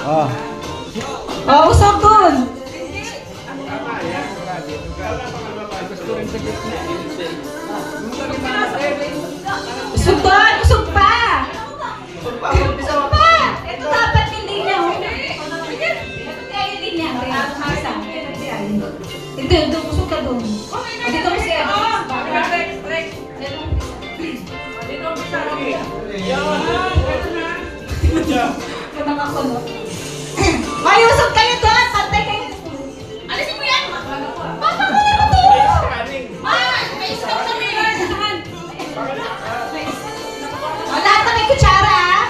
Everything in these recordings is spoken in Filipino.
Oh. Oh, usok dun. Usok doon, usok pa. Usok pa. Ito dapat hindi niya. Kaya hindi niya. Ito, doon, usok ka doon. Dito mo siya. Kanang ako, no? May usok kayo doon. Pantay kayo. Alisin mo yan. Papa ko na ito. May usok kami. Lahat na may kutsara, ah.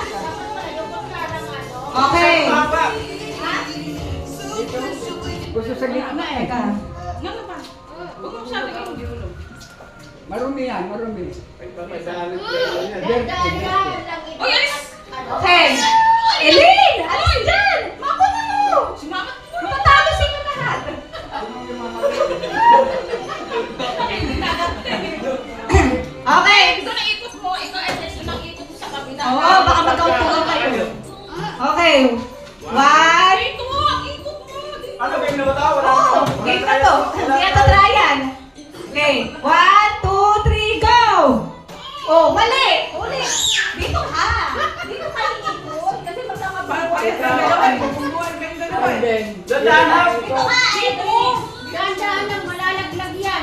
Okay. Gusto sa gitna eh. Marumi yan, marumi. Okay. Eileen! Alis dyan! Makuha mo! Matalo sa inyo lahat. Okay. Ito na ikot mo, ikaw ay nang ikot sa kabila. Oo, baka magkautugan kayo. Okay. One. Ito, ikot mo. Ano ba yung daw? Wala Oh, game na to. Hindi na to tryan. Okay. 1, 2, 3, go! Oh, mali! Ulit! Dito ka! Dito ka ikot. Kasi magkakabawa. Dadaan! Ito ka, ito. Gandaan lang, malalaglag yan.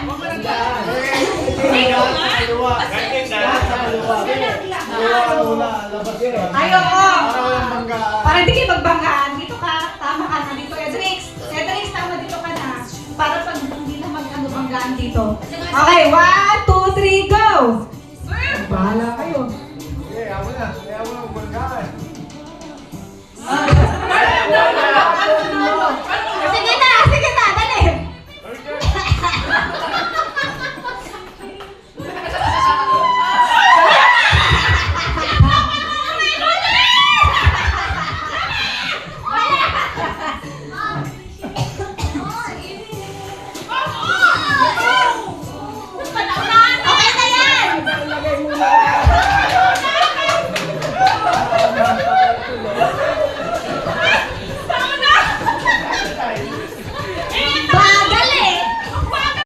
Ayaw ko! Para hindi kayo magbanggaan. Dito ka. Tama ka na dito. Edrix! Edrix, tama dito ka na. Para pag hindi na mag-banggaan dito. Okay, 1, 2, 3, go! Bahala kayo.